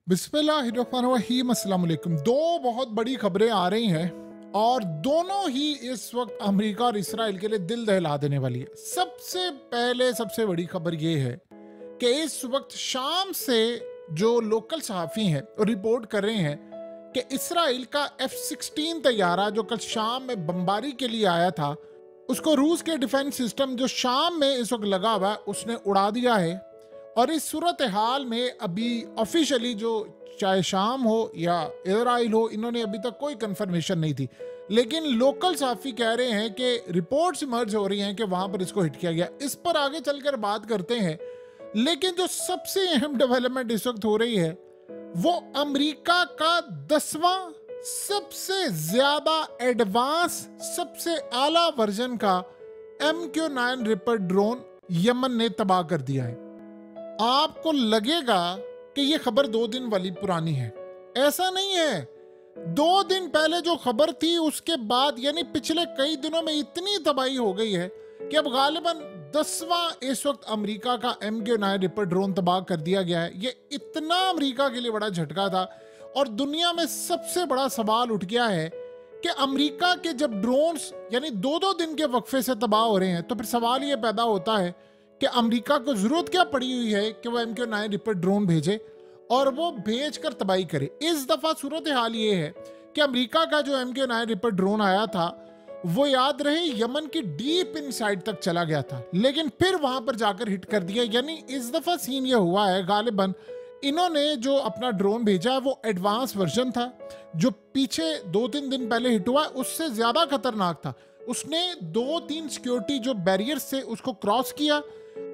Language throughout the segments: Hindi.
बिस्मिल्लाहिर्रहमानिर्रहीम। अस्सलाम वालेकुम। दो बहुत बड़ी खबरें आ रही हैं और दोनों ही इस वक्त अमेरिका और इसराइल के लिए दिल दहला देने वाली है। सबसे पहले सबसे बड़ी खबर ये है कि इस वक्त शाम से जो लोकल सहाफ़ी हैं वो रिपोर्ट कर रहे हैं कि इसराइल का F-16 तैयारा जो कल शाम में बमबारी के लिए आया था, उसको रूस के डिफेंस सिस्टम जो शाम में इस वक्त लगा हुआ है उसने उड़ा दिया है। और इस सूरत हाल में अभी ऑफिशियली जो चाहे शाम हो या इसराइल हो, इन्होंने अभी तक कोई कंफर्मेशन नहीं थी, लेकिन लोकल साफी कह रहे हैं कि रिपोर्ट्स इमर्ज हो रही हैं कि वहां पर इसको हिट किया गया। इस पर आगे चलकर बात करते हैं, लेकिन जो सबसे अहम डेवलपमेंट इस वक्त हो रही है वो अमेरिका का 10वां सबसे ज्यादा एडवांस सबसे आला वर्जन का MQ-9 रिपर ड्रोन यमन ने तबाह कर दिया है। आपको लगेगा कि ये खबर 2 दिन वाली पुरानी है, ऐसा नहीं है। 2 दिन पहले जो खबर थी उसके बाद यानी पिछले कई दिनों में इतनी तबाही हो गई है कि अब गालिबन 10वां इस वक्त अमेरिका का MQ-9 रिपर ड्रोन तबाह कर दिया गया है। ये इतना अमेरिका के लिए बड़ा झटका था और दुनिया में सबसे बड़ा सवाल उठ गया है कि अमेरिका के जब ड्रोन्स यानी 2-2 दिन के वक्फे से तबाह हो रहे हैं तो फिर सवाल ये पैदा होता है कि अमेरिका को जरूरत क्या पड़ी हुई है कि वो MQ-9 रिपर ड्रोन भेजे और वो भेज कर तबाही करे। इस दफा सूरत हाल ये है कि अमेरिका का जो MQ-9 रिपर ड्रोन आया था वो याद रहे यमन की डीप इनसाइड तक चला गया था, लेकिन फिर वहां पर जाकर हिट कर दिया। यानी इस दफा सीन ये हुआ है, गालिबन इन्होंने जो अपना ड्रोन भेजा है वो एडवांस वर्जन था। जो पीछे 2-3 दिन पहले हिट हुआ उससे ज्यादा खतरनाक था। उसने 2-3 सिक्योरिटी जो बैरियर्स थे उसको क्रॉस किया,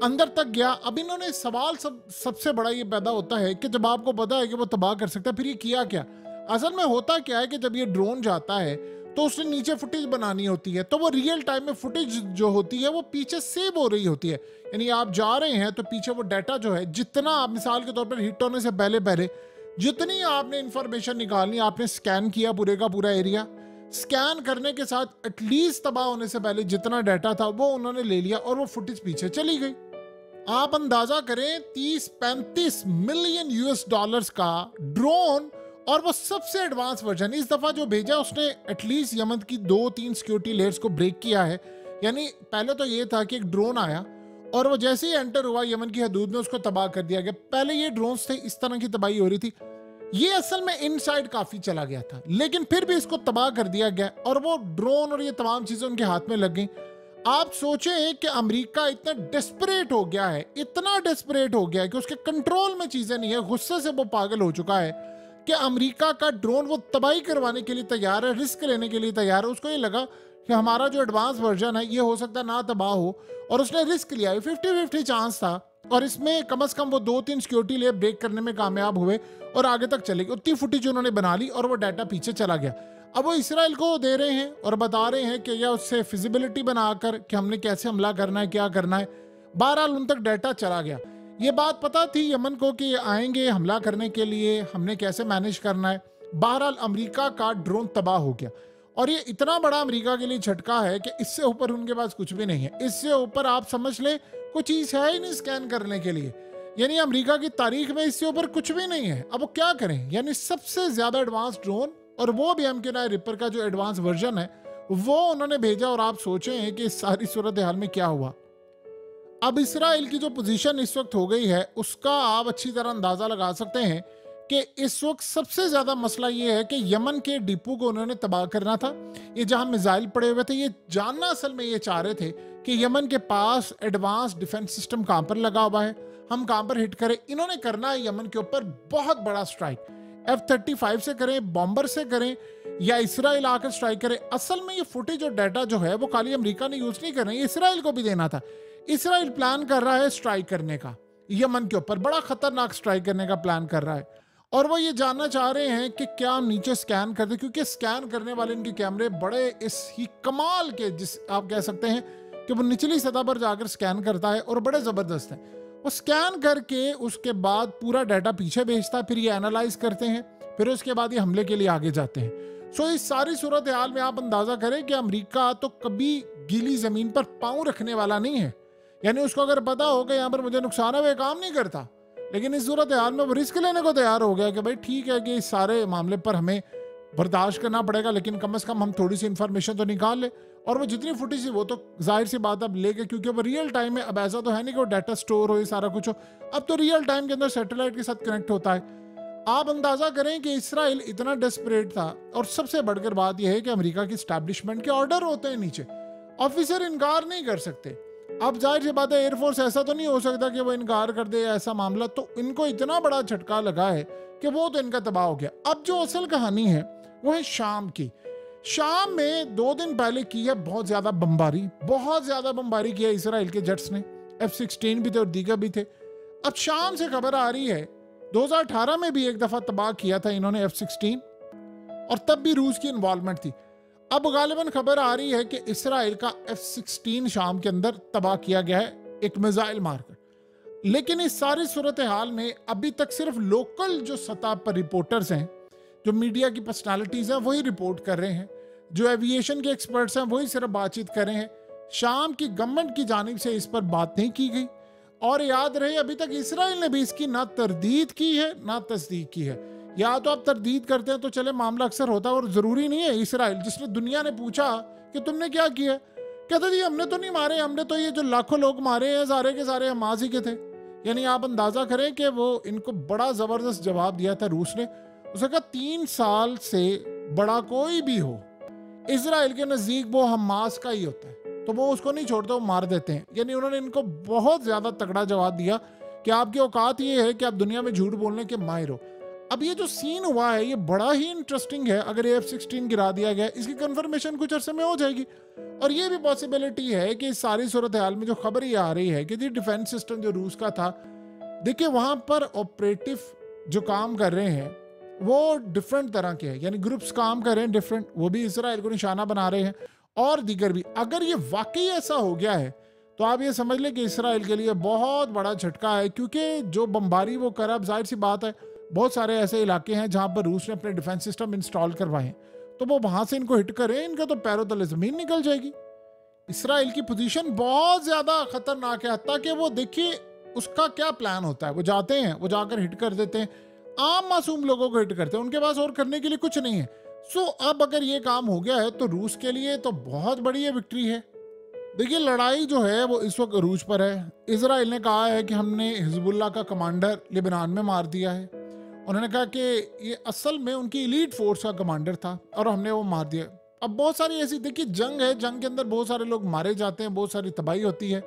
अंदर तक गया। अब इन्होंने सवाल सबसे बड़ा ये पैदा होता है कि जब आपको पता है कि वो तबाह कर सकता है फिर ये किया क्या। असल में होता क्या है कि जब ये ड्रोन जाता है तो उसने नीचे फुटेज बनानी होती है, तो वो रियल टाइम में फुटेज जो होती है वो पीछे सेव हो रही होती है। यानी आप जा रहे हैं तो पीछे वो डाटा जो है, जितना आप मिसाल के तौर पर हिट होने से पहले पहले जितनी आपने इंफॉर्मेशन निकालनी, आपने स्कैन किया पूरे का पूरा एरिया, स्कैन करने के साथ एटलीस्ट तबाह होने से पहले जितना डाटा था वो उन्होंने ले लिया और वो फुटेज पीछे चली गई। आप अंदाजा करें 30-35 मिलियन US डॉलर्स का ड्रोन और वो सबसे एडवांस वर्जन। इस दफा जो भेजा उसने एटलीस्ट यमन की 2-3 सिक्योरिटी लेयर्स को ब्रेक किया है। यानी पहले तो ये था कि एक ड्रोन आया और वो जैसे ही एंटर हुआ यमन की हदूद में उसको तबाह कर दिया गया। पहले ये ड्रोन्स थे, इस तरह की तबाही हो रही थी। ये असल में इनसाइड काफी चला गया था, लेकिन फिर भी इसको तबाह कर दिया गया और वो ड्रोन और ये तमाम चीजें उनके हाथ में लग गई। आप सोचें कि अमेरिका इतना डेस्परेट हो गया है, इतना डेस्परेट हो गया है कि उसके कंट्रोल में चीजें नहीं है। गुस्से से वो पागल हो चुका है कि अमेरिका का ड्रोन वो तबाही करवाने के लिए तैयार है, रिस्क लेने के लिए तैयार है। उसको ये लगा कि हमारा जो एडवांस वर्जन है ये हो सकता है ना तबाह हो, और उसने रिस्क लिया। 50-50 चांस था और इसमें कम से कम वो 2-3 सिक्योरिटी लेयर ब्रेक करने में कामयाब हुए और आगे तक चले गए। उतनी फुटेज उन्होंने बना ली और वो डाटा पीछे चला गया। अब वो इसराइल को दे रहे हैं और बता रहे हैं कि या उससे फिजिबिलिटी बनाकर कि हमने कैसे हमला करना है, क्या करना है। बहरहाल उन तक डाटा चला गया। ये बात पता थी यमन को कि आएंगे हमला करने के लिए, हमने कैसे मैनेज करना है। बहरहाल अमेरिका का ड्रोन तबाह हो गया और ये इतना बड़ा अमेरिका के लिए झटका है कि इससे ऊपर उनके पास कुछ भी नहीं है। इससे ऊपर आप समझ ले कोई चीज है ही नहीं स्कैन करने के लिए। यानी अमेरिका की तारीख में इससे ऊपर कुछ भी नहीं है। अब वो क्या करें, यानी सबसे ज्यादा एडवांस ड्रोन और वो भी MQ-9 रिपर का जो एडवांस वर्जन है वो उन्होंने भेजा। और आप सोचें कि इस सारी सूरत हाल में क्या हुआ। अब इसराइल की जो पोजीशन इस वक्त हो गई है उसका आप अच्छी तरह अंदाजा लगा सकते हैं कि इस वक्त सबसे ज्यादा मसला ये है कि यमन के डिपो को उन्होंने तबाह करना था। ये जहां मिसाइल पड़े हुए थे, ये जानना असल में ये चाह रहे थे कि यमन के पास एडवांस डिफेंस सिस्टम कहां पर लगा हुआ है, हम कहां पर हिट करें। इन्होंने करना है यमन के ऊपर बहुत बड़ा स्ट्राइक, F-35 से करें, बॉम्बर से करें या इसराइल आकर स्ट्राइक करे। असल में ये फुटेज और डाटा जो है वो खाली अमेरिका ने यूज नहीं करना, ये इसराइल को भी देना था। इसराइल प्लान कर रहा है स्ट्राइक करने का यमन के ऊपर, बड़ा खतरनाक स्ट्राइक करने का प्लान कर रहा है। और वो ये जानना चाह रहे हैं कि क्या हम नीचे स्कैन कर दें, क्योंकि स्कैन करने वाले इनके कैमरे बड़े इस ही कमाल के, जिस आप कह सकते हैं कि वो निचली सतह पर जाकर स्कैन करता है और बड़े जबरदस्त है। वो स्कैन करके उसके बाद पूरा डाटा पीछे भेजता है, फिर ये एनालाइज करते हैं, फिर उसके बाद ये हमले के लिए आगे जाते हैं। सो इस सारी सूरत हाल में आप अंदाजा करें कि अमेरिका तो कभी गीली जमीन पर पांव रखने वाला नहीं है। यानी उसको अगर पता हो कि यहाँ पर मुझे नुकसान है वो काम नहीं करता, लेकिन इस सूरत हाल में वो रिस्क लेने को तैयार हो गया कि भाई ठीक है कि इस सारे मामले पर हमें बर्दाश्त करना पड़ेगा, लेकिन कम से कम हम थोड़ी सी इंफॉर्मेशन तो निकाल ले। और वो जितनी फुटेज थी वो तो जाहिर सी बात अब लेके, क्योंकि वो रियल टाइम में, अब ऐसा तो है नहीं कि वो डाटा स्टोर हो, ये सारा कुछ हो, अब तो रियल टाइम के अंदर सैटेलाइट के साथ कनेक्ट होता है। आप अंदाजा करें कि इसराइल इतना डेस्परेट था, और सबसे बढ़कर बात यह है कि अमेरिका की स्टैब्लिशमेंट के ऑर्डर होते हैं नीचे, ऑफिसर इनकार नहीं कर सकते। अब जाहिर सी बात है एयरफोर्स ऐसा तो नहीं हो सकता कि वो इनकार कर दे ऐसा मामला, तो इनको इतना बड़ा झटका लगा है कि वो तो इनका तबाह हो गया। अब जो असल कहानी है वो है शाम की। शाम में 2 दिन पहले की है बहुत ज्यादा बमबारी की है इसराइल के जेट्स ने, F-16 भी थे और दीगर भी थे। अब शाम से खबर आ रही है 2018 में भी एक दफा तबाह किया था इन्होंने F-16, और तब भी रूस की इन्वॉल्वमेंट थी। अब गालिबन खबर आ रही है कि इसराइल का F-16 शाम के अंदर तबाह किया गया है एक मिसाइल मारकर। लेकिन इस सारी सूरत हाल में अभी तक सिर्फ लोकल जो सतह पर रिपोर्टर्स हैं, जो मीडिया की पर्सनालिटीज हैं, वही रिपोर्ट कर रहे हैं। जो एविएशन के एक्सपर्ट्स हैं वही सिर्फ बातचीत कर रहे हैं। शाम की गवर्नमेंट की जानिब से इस पर बात नहीं की गई। और याद रहे अभी तक इसराइल ने भी इसकी ना तरदीद की है ना तस्दीक की है। या तो आप तरदीद करते हैं तो चले मामला अक्सर होता है, और जरूरी नहीं है। इसराइल जिसने दुनिया ने पूछा कि तुमने क्या किया, कहते जी हमने तो नहीं मारे, हमने तो ये जो लाखों लोग मारे हैं सारे के सारे हमास ही के थे। यानी आप अंदाजा करें कि वो इनको बड़ा जबरदस्त जवाब दिया था रूस ने। उसने कहा 3 साल से बड़ा कोई भी हो इजराइल के नजदीक वो हमास का ही होता है, तो वो उसको नहीं छोड़ते, वो मार देते हैं। यानी उन्होंने इनको बहुत ज्यादा तगड़ा जवाब दिया कि आपकी औकात ये है कि आप दुनिया में झूठ बोलने के माहिर हो। अब ये जो सीन हुआ है ये बड़ा ही इंटरेस्टिंग है। अगर F-16 गिरा दिया गया, इसकी कंफर्मेशन कुछ अरसे में हो जाएगी। और ये भी पॉसिबिलिटी है कि इस सारी सूरत हाल में जो खबर ये आ रही है कि जी डिफेंस सिस्टम जो रूस का था, देखिए वहां पर ऑपरेटिव जो काम कर रहे हैं वो डिफरेंट तरह के हैं, यानी ग्रुप्स काम कर रहे हैं डिफरेंट, वो भी इसराइल को निशाना बना रहे हैं और दीगर भी। अगर ये वाकई ऐसा हो गया है तो आप ये समझ लें कि इसराइल के लिए बहुत बड़ा झटका है, क्योंकि जो बमबारी वो कर, अब जाहिर सी बात है बहुत सारे ऐसे इलाके हैं जहां पर रूस ने अपने डिफेंस सिस्टम इंस्टॉल करवाए हैं, तो वो वहां से इनको हिट करें, इनका तो पैरों तले जमीन निकल जाएगी। इसराइल की पोजीशन बहुत ज्यादा खतरनाक है, हत्ता कि वो देखिए उसका क्या प्लान होता है। वो जाते हैं, वो जाकर हिट कर देते हैं, आम मासूम लोगों को हिट करते हैं, उनके पास और करने के लिए कुछ नहीं है। सो अब अगर ये काम हो गया है तो रूस के लिए तो बहुत बड़ी ये विक्ट्री है। देखिए लड़ाई जो है वो इस वक्त रूस पर है। इजराइल ने कहा है कि हमने हिजबुल्लाह का कमांडर लिबनान में मार दिया है। उन्होंने कहा कि ये असल में उनकी इलीट फोर्स का कमांडर था और हमने वो मार दिया। अब बहुत सारी ऐसी, देखिए जंग है, जंग के अंदर बहुत सारे लोग मारे जाते हैं, बहुत सारी तबाही होती है।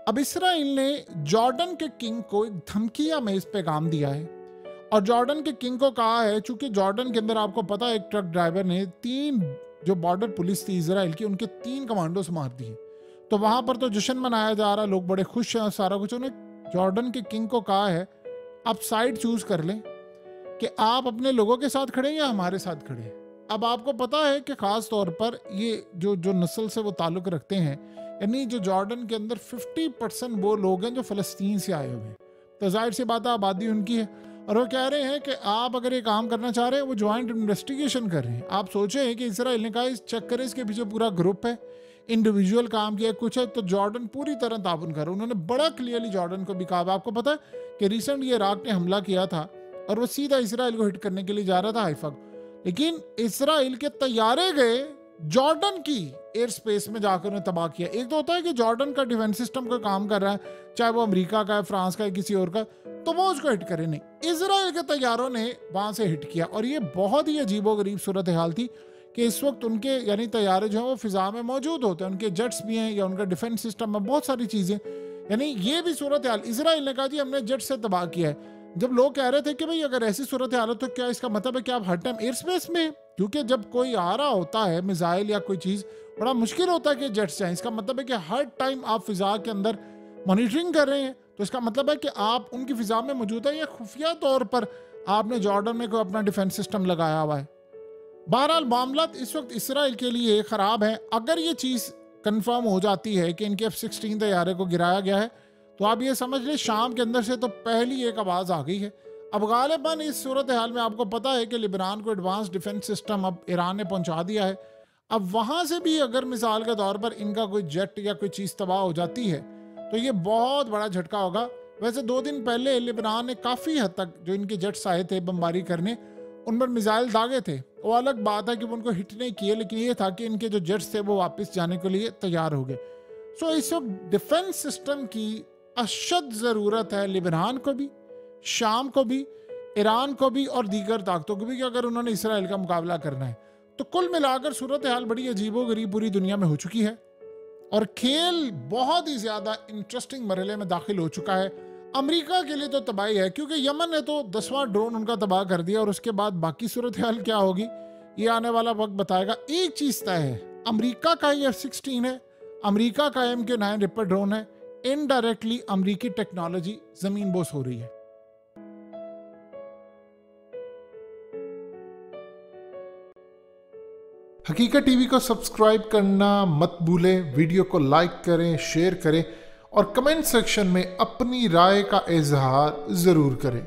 अब इसराइल ने जॉर्डन के किंग को एक धमकी या मेज पैगाम दिया है, और जॉर्डन के किंग को कहा है, चूंकि जॉर्डन के अंदर आपको पता है एक ट्रक ड्राइवर ने 3 जो बॉर्डर पुलिस थी इजराइल की, उनके 3 कमांडोस मार दिए, तो वहां पर तो जश्न मनाया जा रहा है, लोग बड़े खुश हैं, सारा कुछ। उन्हें जॉर्डन के किंग को कहा है आप साइड चूज कर लें कि आप अपने लोगों के साथ खड़े या हमारे साथ खड़े। अब आपको पता है कि खास तौर पर ये जो नस्ल से वो ताल्लुक रखते हैं, यानी जो जॉर्डन के अंदर 50% वो लोग हैं जो फलस्तीन से आए हुए हैं, तो जाहिर सी बात है आबादी उनकी है। और वो कह रहे हैं कि आप अगर ये काम करना चाह रहे हैं, वो ज्वाइंट इन्वेस्टिगेशन कर रहे हैं। आप सोचे कि इसराइल ने कहा इस चेक करें, इसके पीछे पूरा ग्रुप है, इंडिविजुअल काम किया कुछ है, तो जॉर्डन पूरी तरह ताउन कर रहा है। उन्होंने बड़ा क्लियरली जॉर्डन को भी कहा। आपको पता है कि रिसेंट ये इराक ने हमला किया था और वो सीधा इसराइल को हिट करने के लिए जा रहा था हाइफा, लेकिन इसराइल के तैयारे गए जॉर्डन की एयर स्पेस में जाकर उन्हें तबाह किया। एक तो होता है कि जॉर्डन का डिफेंस सिस्टम का काम कर रहा है, चाहे वो अमेरिका का है, फ्रांस का है, किसी और का, तो वो उसको हिट करे नहीं, इजराइल के तैयारों ने वहां से हिट किया। और ये बहुत ही अजीबोगरीब सूरत हाल थी कि इस वक्त उनके यानी तैयारे जो है वो फिजा में मौजूद होते हैं, उनके जेट्स भी हैं या उनका डिफेंस सिस्टम में बहुत सारी चीजें, यानी ये भी सूरत हाल। इसराइल ने कहा जी हमने जेट से तबाह किया है। जब लोग कह रहे थे कि भाई अगर ऐसी सूरत हाल है तो क्या इसका मतलब है कि आप हर टाइम एयर स्पेस में, क्योंकि जब कोई आ रहा होता है मिसाइल या कोई चीज, बड़ा मुश्किल होता है कि जेट्स जाएं। इसका मतलब है कि हर टाइम आप फिजा के अंदर मॉनिटरिंग कर रहे हैं, तो इसका मतलब है कि आप उनकी फिजा में मौजूद है या खुफिया तौर पर आपने जॉर्डन में कोई अपना डिफेंस सिस्टम लगाया हुआ है। बहरहाल मामला इस वक्त इसराइल के लिए खराब है। अगर ये चीज कंफर्म हो जाती है कि इनके F-16 तैयारे को गिराया गया है, तो आप ये समझ ले शाम के अंदर से तो पहली एक आवाज आ गई है। अब गालिबन इस सूरत हाल में आपको पता है कि लिबनान को एडवांस डिफेंस सिस्टम अब ईरान ने पहुंचा दिया है। अब वहां से भी अगर मिसाल के तौर पर इनका कोई जेट या कोई चीज तबाह हो जाती है तो ये बहुत बड़ा झटका होगा वैसे 2 दिन पहले लेबनान ने काफ़ी हद तक जो इनके जेट्स आए थे बमबारी करने, उन पर मिसाइल दागे थे। वो अलग बात है कि वो उनको हिट नहीं किए, लेकिन ये था कि इनके जो जेट्स थे वो वापस जाने के लिए तैयार हो गए। सो इस वक्त डिफेंस सिस्टम की अशद ज़रूरत है लेबनान को भी, शाम को भी, ईरान को भी और दीगर ताकतों को भी, कि अगर उन्होंने इसराइल का मुकाबला करना है। तो कुल मिलाकर सूरत हाल बड़ी अजीबोगरीब पूरी दुनिया में हो चुकी है और खेल बहुत ही ज़्यादा इंटरेस्टिंग मरहले में दाखिल हो चुका है। अमेरिका के लिए तो तबाही है, क्योंकि यमन ने तो 10वां ड्रोन उनका तबाह कर दिया और उसके बाद बाकी सूरत हाल क्या होगी ये आने वाला वक्त बताएगा। एक चीज़ तय है, अमेरिका का ही F-16 है, अमेरिका का MQ-9 रिपर ड्रोन है, इनडायरेक्टली अमेरिकी टेक्नोलॉजी जमीन बोस हो रही है। हकीकत टीवी को सब्सक्राइब करना मत भूलें, वीडियो को लाइक करें, शेयर करें और कमेंट सेक्शन में अपनी राय का इजहार ज़रूर करें।